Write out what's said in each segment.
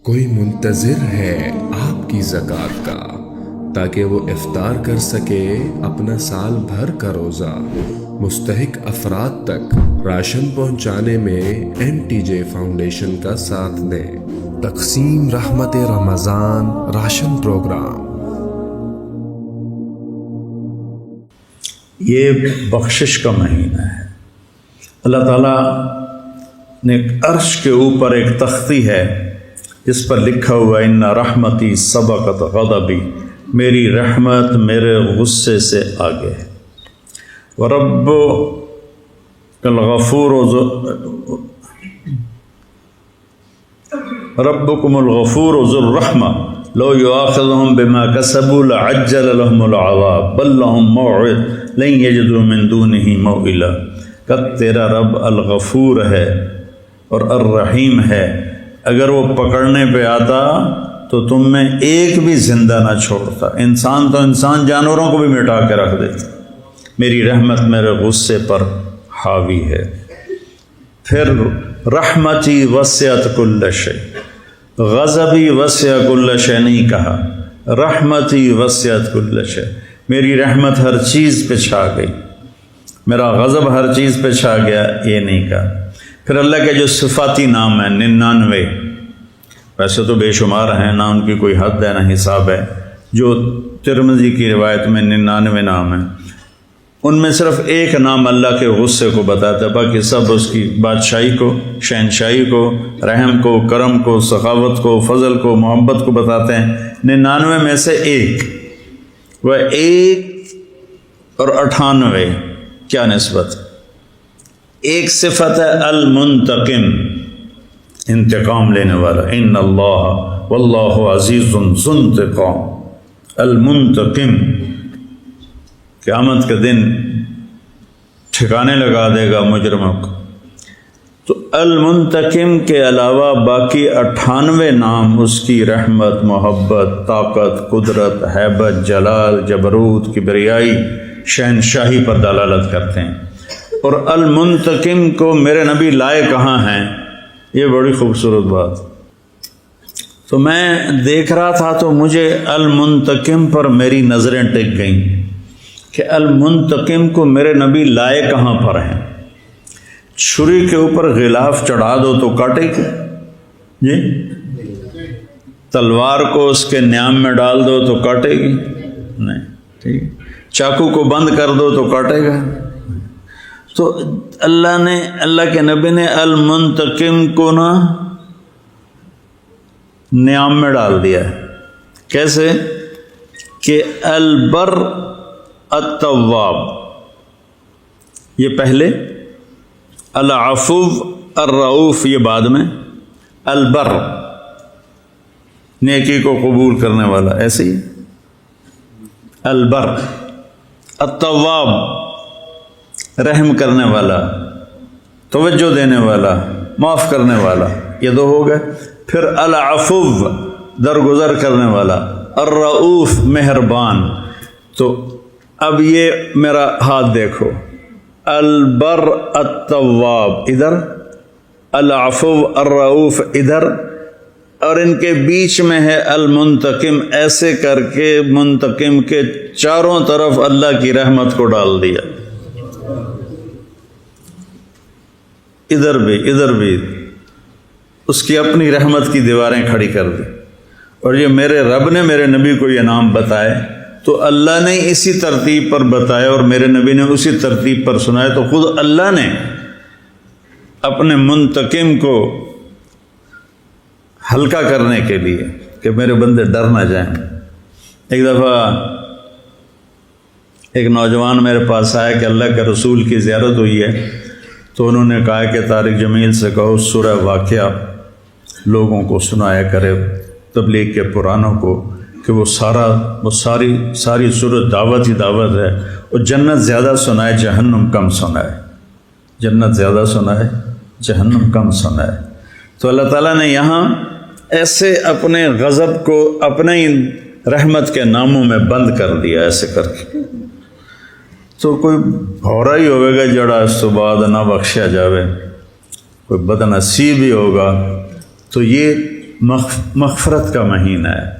کوئی منتظر ہے آپ کی زکوٰۃ کا تاکہ وہ افطار کر سکے اپنا سال بھر کا روزہ۔ مستحق افراد تک راشن پہنچانے میں MTJ فاؤنڈیشن کا ساتھ دیں۔ تقسیم رحمت رمضان راشن پروگرام۔ یہ بخشش کا مہینہ ہے۔ اللہ تعالیٰ نے عرش کے اوپر ایک تختی ہے جس پر لکھا ہوا ان رحمتی سبقت غضبی، میری رحمت میرے غصے سے آگے ہے۔ ورب ربکم الغفور ذو الرحمہ لو یؤاخذہم بما کسبوا لعجل لهم العذاب بل لهم موعد لن یجدوا من دونہ موئلا۔ کہ تیرا رب الغفور ہے اور الرحیم ہے، اگر وہ پکڑنے پہ آتا تو تم میں ایک بھی زندہ نہ چھوڑتا، انسان تو انسان، جانوروں کو بھی مٹا کے رکھ دیتا۔ میری رحمت میرے غصے پر حاوی ہے۔ پھر رحمتی وسعت کل شیء، غضبی وسع کل شیء نہیں کہا، رحمتی وسعت کل شیء، میری رحمت ہر چیز پہ چھا گئی، میرا غضب ہر چیز پہ چھا گیا، یہ نہیں کہا۔ پھر اللہ کے جو صفاتی نام ہیں 99، ویسے تو بے شمار ہیں، نہ ان کی کوئی حد ہے نہ حساب ہے، جو ترمذی کی روایت میں 99 نام ہیں، ان میں صرف ایک نام اللہ کے غصے کو بتاتا ہے، باقی سب اس کی بادشاہی کو، شہنشاہی کو، رحم کو، کرم کو، سخاوت کو، فضل کو، محبت کو بتاتے ہیں۔ 99 میں سے ایک، وہ 1 اور 98 کیا نسبت؟ ایک صفت ہے المنتقم، انتقام لینے والا، ان اللہ واللہ عزیز ذو انتقام، المنتقم، قیامت کے دن ٹھکانے لگا دے گا مجرموں کو۔ تو المنتقم کے علاوہ باقی 98 نام اس کی رحمت، محبت، طاقت، قدرت، ہیبت، جلال، جبروت، کبریائی، شہنشاہی پر دلالت کرتے ہیں۔ اور المنتقم کو میرے نبی لائے کہاں ہیں، یہ بڑی خوبصورت بات۔ تو میں دیکھ رہا تھا تو مجھے المنتقم پر میری نظریں ٹک گئیں کہ المنتقم کو میرے نبی لائے کہاں پر ہیں۔ چھری کے اوپر غلاف چڑھا دو تو کاٹے گی جی، تلوار کو اس کے نیام میں ڈال دو تو کاٹے گی نہیں، ٹھیک، چاقو کو بند کر دو تو کاٹے گا۔ تو اللہ کے نبی نے المنتقم کو نا نیام میں ڈال دیا ہے۔ کیسے کہ البر التواب، یہ پہلے، العفو الرؤوف یہ بعد میں، البر نیکی کو قبول کرنے والا، ایسے ہی البر، التواب رحم کرنے والا، توجہ دینے والا، معاف کرنے والا، یہ دو ہو گئے۔ پھر العفو درگزر کرنے والا، الرؤوف مہربان۔ تو اب یہ میرا ہاتھ دیکھو، البر التواب ادھر، العفو الرؤوف ادھر، اور ان کے بیچ میں ہے المنتقم، ایسے کر کے منتقم کے چاروں طرف اللہ کی رحمت کو ڈال دیا، ادھر بھی اس کی اپنی رحمت کی دیواریں کھڑی کر دی۔ اور یہ میرے رب نے میرے نبی کو یہ نام بتائے تو اللہ نے اسی ترتیب پر بتایا اور میرے نبی نے اسی ترتیب پر سنایا، تو خود اللہ نے اپنے منتقم کو ہلکا کرنے کے لیے کہ میرے بندے ڈر نہ جائیں۔ ایک دفعہ ایک نوجوان میرے پاس آیا کہ اللہ کے رسول کی زیارت ہوئی ہے، تو انہوں نے کہا کہ طارق جمیل سے کہو سورہ واقعہ لوگوں کو سنایا کرے، تبلیغ کے پرانوں کو، کہ وہ ساری سورت دعوت ہی دعوت ہے، اور جنت زیادہ سنائے جہنم کم سنائے، جنت زیادہ سنائے جہنم کم سنائے۔ تو اللہ تعالیٰ نے یہاں ایسے اپنے غضب کو اپنے ہی رحمت کے ناموں میں بند کر دیا، ایسے کر کے۔ تو کوئی بھورا ہی ہوئے گا جڑا اس تو بعد نہ بخشیا جاوے، کوئی بد نصیب ہی ہوگا، تو یہ مغفرت کا مہینہ ہے۔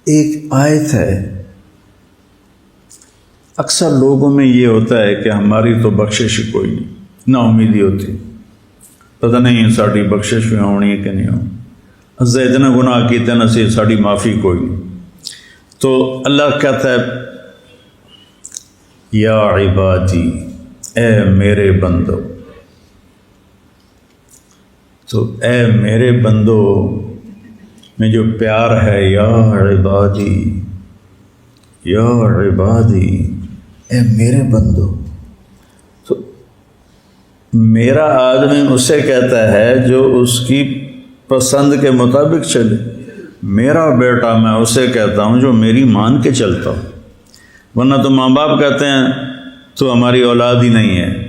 ایک آیت ہے، اکثر لوگوں میں یہ ہوتا ہے کہ ہماری تو بخشش کوئی نہیں، نا امیدی ہوتی، پتہ نہیں ساری بخشش بھی ہونی ہے کہ نہیں ہونی، اسے اتنا گناہ کیتے نا سی ساری معافی کوئی نہیں۔ تو اللہ کہتا ہے یا عبادی، اے میرے بندو، تو اے میرے بندو میں جو پیار ہے، یا عبادی، یا عبادی، اے میرے بندو، تو میرا آدمی اسے کہتا ہے جو اس کی پسند کے مطابق چلے، میرا بیٹا میں اسے کہتا ہوں جو میری مان کے چلتا ہوں، ورنہ تو ماں باپ کہتے ہیں تو ہماری اولاد ہی نہیں ہے،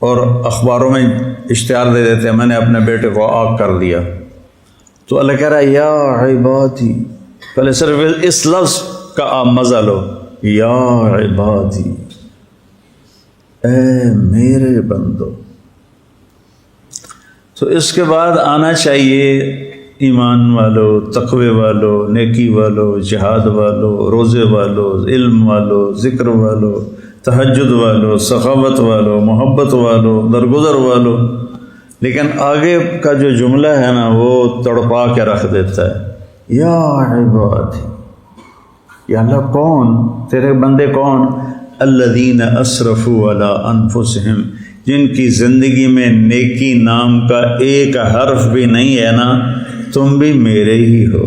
اور اخباروں میں اشتہار دے دیتے ہیں میں نے اپنے بیٹے کو آگ کر لیا۔ تو اللہ کہہ رہا ہے یا عبادی، پہلے صرف اس لفظ کا آپ مزہ لو، یا عبادی، اے میرے بندو۔ تو اس کے بعد آنا چاہیے ایمان والو، تقوی والو، نیکی والو، جہاد والو، روزے والو، علم والو، ذکر والو، تہجد والو، سخاوت والو، محبت والو، درگزر والو۔ لیکن آگے کا جو جملہ ہے نا وہ تڑپا کے رکھ دیتا ہے، یا عبادی، یا اللہ کون؟ تیرے بندے کون؟ الذین اسرفوا علی انفسہم، جن کی زندگی میں نیکی نام کا ایک حرف بھی نہیں ہے نا، تم بھی میرے ہی ہو،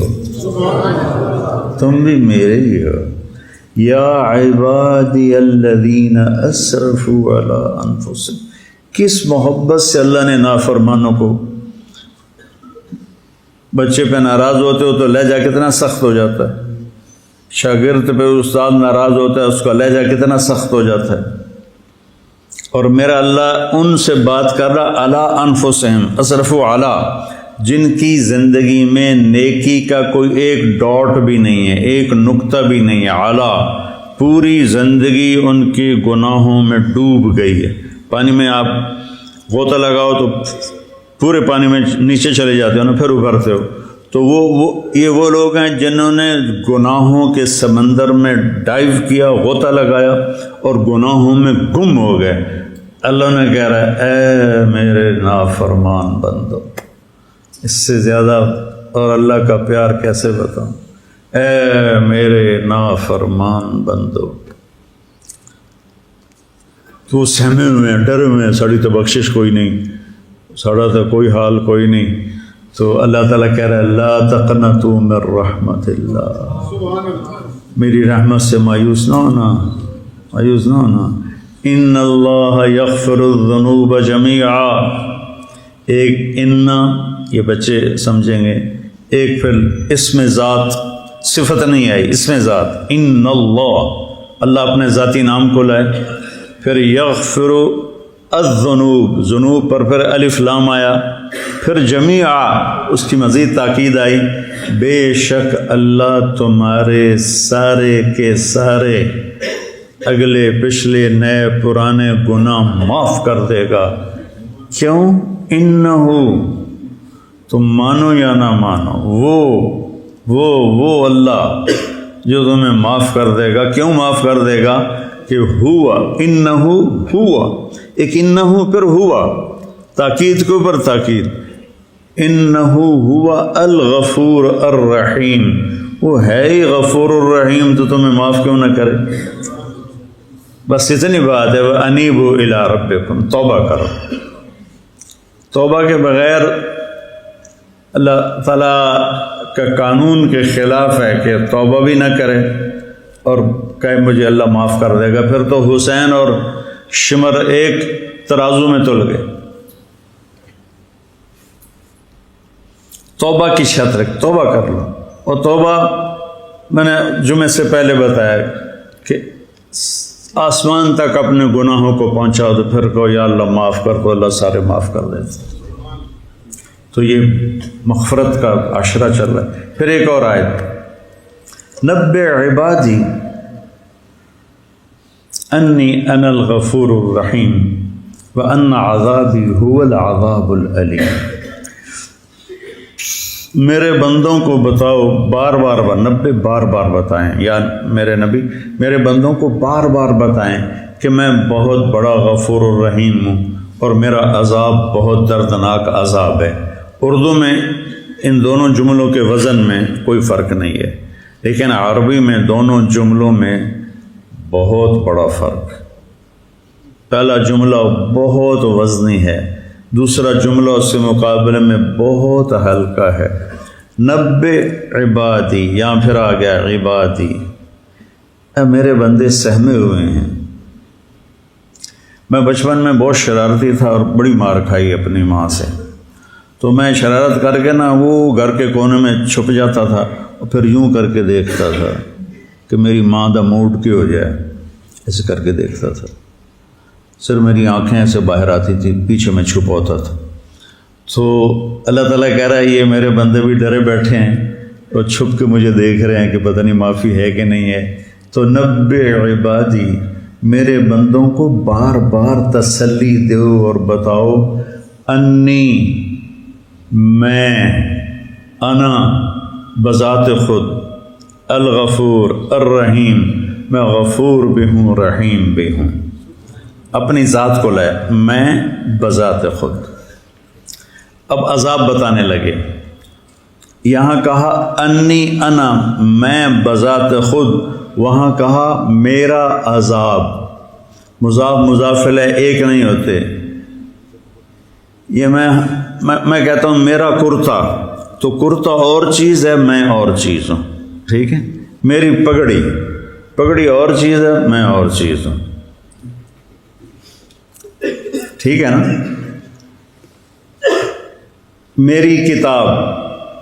تم بھی میرے ہی ہو۔ یا عبادی الذین اسرفوا علی انفسہم، کس محبت سے اللہ نے نافرمانوں کو، بچے پہ ناراض ہوتے ہو تو لہجہ کتنا سخت ہو جاتا ہے، شاگرد پہ استاد ناراض ہوتا ہے اس کا لہجہ کتنا سخت ہو جاتا ہے، اور میرا اللہ ان سے بات کر رہا علی انفسہم، اسرفوا علی، جن کی زندگی میں نیکی کا کوئی ایک ڈاٹ بھی نہیں ہے، ایک نقطہ بھی نہیں ہے، اعلیٰ پوری زندگی ان کے گناہوں میں ڈوب گئی ہے۔ پانی میں آپ غوطہ لگاؤ تو پورے پانی میں نیچے چلے جاتے ہو نا، پھر ابھرتے ہو، تو یہ وہ لوگ ہیں جنہوں نے گناہوں کے سمندر میں ڈائیو کیا، غوطہ لگایا اور گناہوں میں گم ہو گئے۔ اللہ نے کہہ رہا ہے اے میرے نافرمان بندو، اس سے زیادہ اور اللہ کا پیار کیسے بتاؤں، اے میرے نافرمان بندو، تو سہمے ہوئے ہیں، ڈرے ہوئے ہیں، ساڑی تو بخشش کوئی نہیں، ساڑا تو کوئی حال کوئی نہیں، تو اللہ تعالیٰ کہہ رہا ہے لا تقنطوا من رحمت اللہ، میری رحمت سے مایوس نہ ہونا، مایوس نہ ہونا۔ ان اللہ یغفر الذنوب جمیعا، ایک ان یہ بچے سمجھیں گے، ایک پھر اسم ذات، صفت نہیں آئی، اسم ذات، ان اللہ، اللہ اپنے ذاتی نام کو لائے، پھر یغفر الذنوب، ذنوب پر پھر الف لام آیا، پھر جمیعا اس کی مزید تاکید آئی، بے شک اللہ تمہارے سارے کے سارے اگلے پچھلے نئے پرانے گناہ معاف کر دے گا۔ کیوں؟ انہو، تم مانو یا نہ مانو، وہ اللہ جو تمہیں معاف کر دے گا۔ کیوں معاف کر دے گا؟ کہ ہوا، انہو ہوا، ایک انہو پھر ہوا، تاکید کے اوپر تاکید، انہو ہوا الغفور الرحیم، وہ ہے ہی غفور الرحیم، تو تمہیں معاف کیوں نہ کرے؟ بس اتنی بات ہے، وَأَنِيبُوا إِلَىٰ رَبِّكُمْ، توبہ کرو۔ توبہ کے بغیر اللہ تعالیٰ کا قانون کے خلاف ہے کہ توبہ بھی نہ کرے اور کہے مجھے اللہ معاف کر دے گا، پھر تو حسین اور شمر ایک ترازو میں تل گئے۔ توبہ کی شرط رکھ، توبہ کر لو، اور توبہ میں نے جمعے سے پہلے بتایا کہ آسمان تک اپنے گناہوں کو پہنچاؤ تو پھر کہو یا اللہ معاف کر، تو اللہ سارے معاف کر دیتے۔ تو یہ مغفرت کا عشرہ چل رہا ہے۔ پھر ایک اور آیت، نبئ عبادی انی انا الغفور الرحیم وان عذابی هو العذاب العلیم۔ میرے بندوں کو بتاؤ، بار بار نبی بار بار بتائیں، یا میرے نبی میرے بندوں کو بار بار بتائیں کہ میں بہت بڑا غفور الرحیم ہوں اور میرا عذاب بہت دردناک عذاب ہے۔ اردو میں ان دونوں جملوں کے وزن میں کوئی فرق نہیں ہے، لیکن عربی میں دونوں جملوں میں بہت بڑا فرق۔ پہلا جملہ بہت وزنی ہے، دوسرا جملہ اس کے مقابلے میں بہت ہلکا ہے۔ نبئ عبادی، یا پھر آ گیا عبادی، اے میرے بندے سہمے ہوئے ہیں۔ میں بچپن میں بہت شرارتی تھا اور بڑی مار کھائی اپنی ماں سے، تو میں شرارت کر کے نا وہ گھر کے کونے میں چھپ جاتا تھا اور پھر یوں کر کے دیکھتا تھا کہ میری ماں دا موڈ کی ہو جائے، ایسے کر کے دیکھتا تھا، صرف میری آنکھیں ایسے باہر آتی تھی، پیچھے میں چھپا ہوتا تھا۔ تو اللہ تعالیٰ کہہ رہا ہے یہ میرے بندے بھی ڈرے بیٹھے ہیں اور چھپ کے مجھے دیکھ رہے ہیں کہ پتہ نہیں معافی ہے کہ نہیں ہے۔ تو نبئ عبادی، میرے بندوں کو بار بار تسلی دو اور بتاؤ، انی، میں، انا بذات خود، الغفور الرحیم، میں غفور بھی ہوں رحیم بھی ہوں، اپنی ذات کو لائے، میں بذات خود۔ اب عذاب بتانے لگے، یہاں کہا انی انا، میں بذات خود، وہاں کہا میرا عذاب۔ مضاف مضاف الیہ ایک نہیں ہوتے، یہ میں کہتا ہوں میرا کرتا، تو کرتا اور چیز ہے، میں اور چیز ہوں، ٹھیک ہے؟ میری پگڑی اور چیز ہے، میں اور چیز ہوں، ٹھیک ہے نا؟ میری کتاب،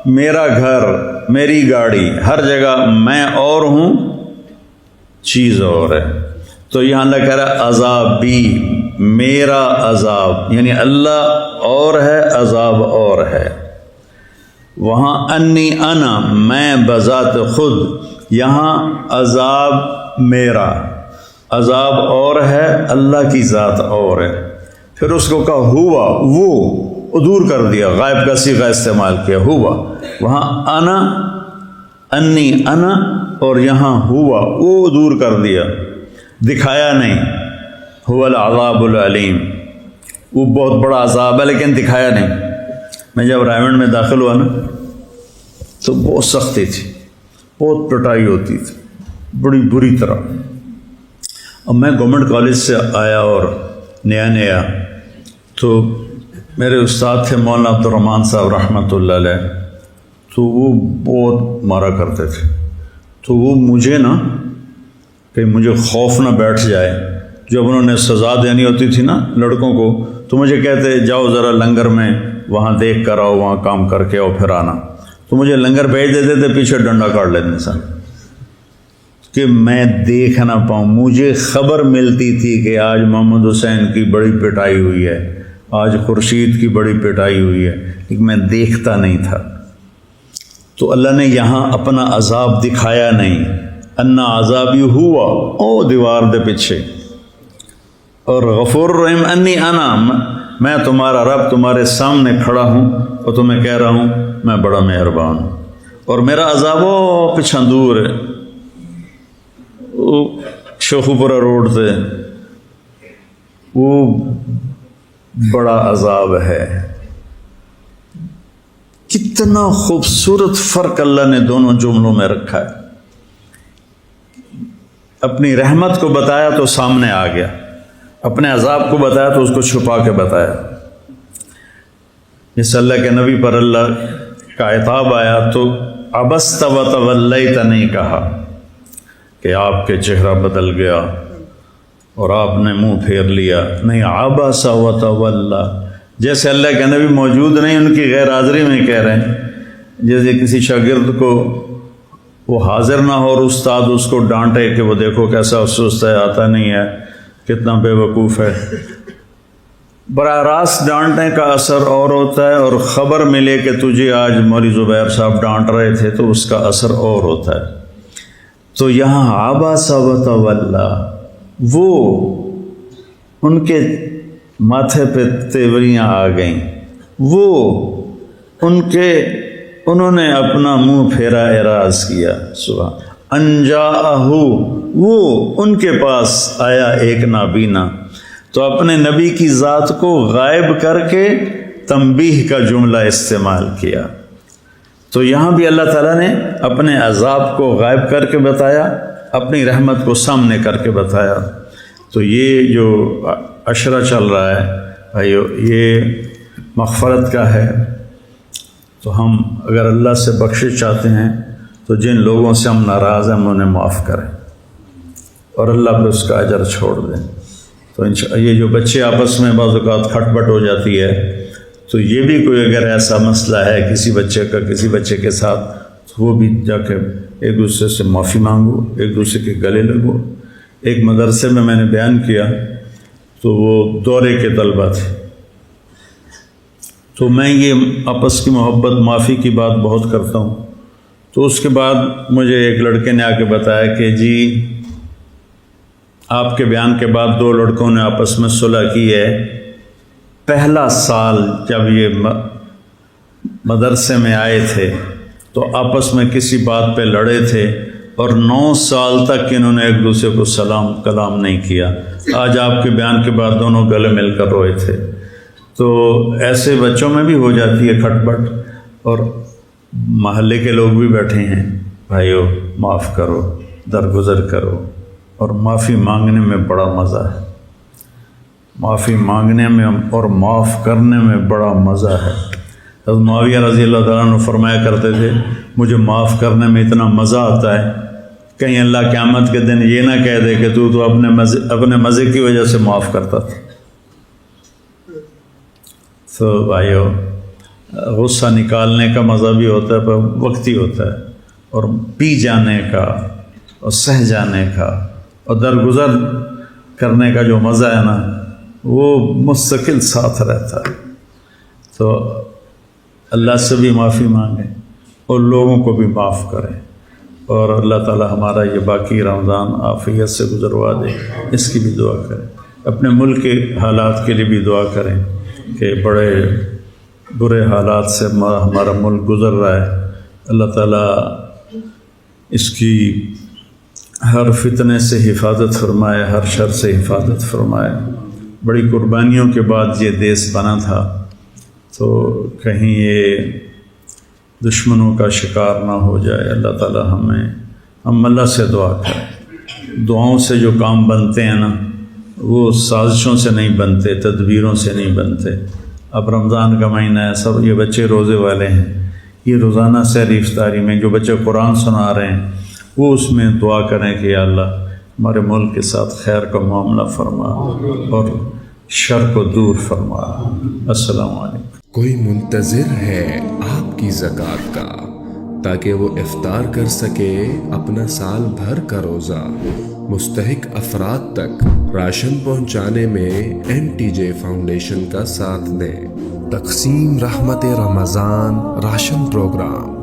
میرا گھر، میری گاڑی، ہر جگہ میں اور ہوں، چیز اور ہے۔ تو یہاں اللہ کہہ رہا ہے عذاب بھی، میرا عذاب، یعنی اللہ اور ہے، عذاب اور ہے۔ وہاں انی انا، میں بذات خود، یہاں عذاب میرا، عذاب اور ہے، اللہ کی ذات اور ہے۔ پھر اس کو کہا ہوا، وہ دور کر دیا، غائب کا صیغہ استعمال کیا، ہوا۔ وہاں انا، انی انا، اور یہاں ہوا، وہ دور کر دیا، دکھایا نہیں۔ هو العذاب العلیم، وہ بہت بڑا عذاب ہے لیکن دکھایا نہیں۔ میں جب رائمنڈ میں داخل ہوا نا تو بہت سختی تھی، بہت پٹائی ہوتی تھی، بڑی بری طرح۔ اب میں گورنمنٹ کالج سے آیا اور نیا تو میرے استاد تھے مولانا عبد الرحمن صاحب رحمۃ اللہ علیہ، تو وہ بہت مارا کرتے تھے۔ تو وہ مجھے نا کہ مجھے خوف نہ بیٹھ جائے، جب انہوں نے سزا دینی ہوتی تھی نا لڑکوں کو، تو مجھے کہتے جاؤ ذرا لنگر میں وہاں دیکھ کر آؤ، وہاں کام کر کے آؤ پھر آنا۔ تو مجھے لنگر بھیج دیتے تھے، پیچھے ڈنڈا کاٹ لیتے سن کہ میں دیکھ نہ پاؤں۔ مجھے خبر ملتی تھی کہ آج محمد حسین کی بڑی پٹائی ہوئی ہے، آج خورشید کی بڑی پٹائی ہوئی ہے، لیکن میں دیکھتا نہیں تھا۔ تو اللہ نے یہاں اپنا عذاب دکھایا نہیں، انا عذابی ہوا، او دیوار دے پیچھے، اور غفور رحیم انی انا، میں تمہارا رب تمہارے سامنے کھڑا ہوں اور تمہیں کہہ رہا ہوں میں بڑا مہربان ہوں، اور میرا عذاب وہ پیچھے دور ہے، وہ شوخوپورہ روڈ سے، وہ بڑا عذاب ہے۔ کتنا خوبصورت فرق اللہ نے دونوں جملوں میں رکھا ہے۔ اپنی رحمت کو بتایا تو سامنے آ گیا، اپنے عذاب کو بتایا تو اس کو چھپا کے بتایا۔ جس اللہ کے نبی پر اللہ کا عتاب آیا تو عبست و تولیت نہیں کہا کہ آپ کے چہرہ بدل گیا اور آپ نے منہ پھیر لیا، نہیں، عبس و تولی، جیسے اللہ کے نبی موجود نہیں، ان کی غیر حاضری میں کہہ رہے ہیں۔ جیسے کسی شاگرد کو وہ حاضر نہ ہو اور استاد اس کو ڈانٹے کہ وہ دیکھو کیسا سست ہے، آتا نہیں ہے، کتنا بے وقوف ہے۔ براہ راست ڈانٹنے کا اثر اور ہوتا ہے، اور خبر ملے کہ تجھے آج مولوی زبیر صاحب ڈانٹ رہے تھے تو اس کا اثر اور ہوتا ہے۔ تو یہاں عبس و تولی، وہ ان کے ماتھے پہ تیوریاں آ گئیں، انہوں نے اپنا منہ پھیرا، اعراض کیا۔ سبحان انجاءہ، وہ ان کے پاس آیا ایک نابینا، تو اپنے نبی کی ذات کو غائب کر کے تنبیہ کا جملہ استعمال کیا۔ تو یہاں بھی اللہ تعالیٰ نے اپنے عذاب کو غائب کر کے بتایا، اپنی رحمت کو سامنے کر کے بتایا۔ تو یہ جو عشرہ چل رہا ہے بھائیو، یہ مغفرت کا ہے۔ تو ہم اگر اللہ سے بخشش چاہتے ہیں تو جن لوگوں سے ہم ناراض ہیں ہم انہیں معاف کریں اور اللہ پہ اس کا اجر چھوڑ دیں۔ تو یہ جو بچے آپس میں بعض اوقات کھٹ پٹ ہو جاتی ہے، تو یہ بھی کوئی اگر ایسا مسئلہ ہے کسی بچے کا کسی بچے کے ساتھ، تو وہ بھی جا کے ایک دوسرے سے معافی مانگو، ایک دوسرے کے گلے لگو۔ ایک مدرسے میں نے بیان کیا، تو وہ دورے کے طلبہ تھے، تو میں یہ آپس کی محبت معافی کی بات بہت کرتا ہوں۔ تو اس کے بعد مجھے ایک لڑکے نے آ کے بتایا کہ جی آپ کے بیان کے بعد 2 لڑکوں نے آپس میں صلح کی ہے۔ پہلا سال جب یہ مدرسے میں آئے تھے تو آپس میں کسی بات پہ لڑے تھے، اور 9 سال تک انہوں نے ایک دوسرے کو سلام کلام نہیں کیا۔ آج آپ کے بیان کے بعد دونوں گلے مل کر روئے تھے۔ تو ایسے بچوں میں بھی ہو جاتی ہے کھٹ پٹ، اور محلے کے لوگ بھی بیٹھے ہیں، بھائیو معاف کرو، درگزر کرو، اور معافی مانگنے میں بڑا مزہ ہے۔ معافی مانگنے میں اور معاف کرنے میں بڑا مزہ ہے۔ حضرت معاویہ رضی اللہ تعالیٰ عنہ فرمایا کرتے تھے، مجھے معاف کرنے میں اتنا مزہ آتا ہے، کہیں اللہ قیامت کے دن یہ نہ کہہ دے کہ تو اپنے مزے کی وجہ سے معاف کرتا تھا۔ تو بھائیو، غصہ نکالنے کا مزہ بھی ہوتا ہے، پر وقتی ہوتا ہے، اور پی جانے کا اور سہ جانے کا اور درگزر کرنے کا جو مزہ ہے نا، وہ مستقل ساتھ رہتا ہے۔ تو اللہ سے بھی معافی مانگیں اور لوگوں کو بھی معاف کریں، اور اللہ تعالی ہمارا یہ باقی رمضان عافیت سے گزروا دے، اس کی بھی دعا کریں۔ اپنے ملک کے حالات کے لیے بھی دعا کریں کہ بڑے برے حالات سے ہمارا ملک گزر رہا ہے۔ اللہ تعالیٰ اس کی ہر فتنے سے حفاظت فرمائے، ہر شر سے حفاظت فرمائے۔ بڑی قربانیوں کے بعد یہ دیس بنا تھا، تو کہیں یہ دشمنوں کا شکار نہ ہو جائے۔ اللہ تعالیٰ ہم اللہ سے دعا کریں۔ دعاؤں سے جو کام بنتے ہیں نا، وہ سازشوں سے نہیں بنتے، تدبیروں سے نہیں بنتے۔ اب رمضان کا مہینہ ہے، سب یہ بچے روزے والے ہیں، یہ روزانہ سحری افطاری میں جو بچے قرآن سنا رہے ہیں، وہ اس میں دعا کریں کہ یا اللہ ہمارے ملک کے ساتھ خیر کا معاملہ فرما اور شر کو دور فرما۔ السلام علیکم۔ کوئی منتظر ہے آپ کی زکوٰۃ کا تاکہ وہ افطار کر سکے اپنا سال بھر کا روزہ۔ مستحق افراد تک راشن پہنچانے میں NTJ فاؤنڈیشن کا ساتھ دیں۔ تقسیم رحمت رمضان راشن پروگرام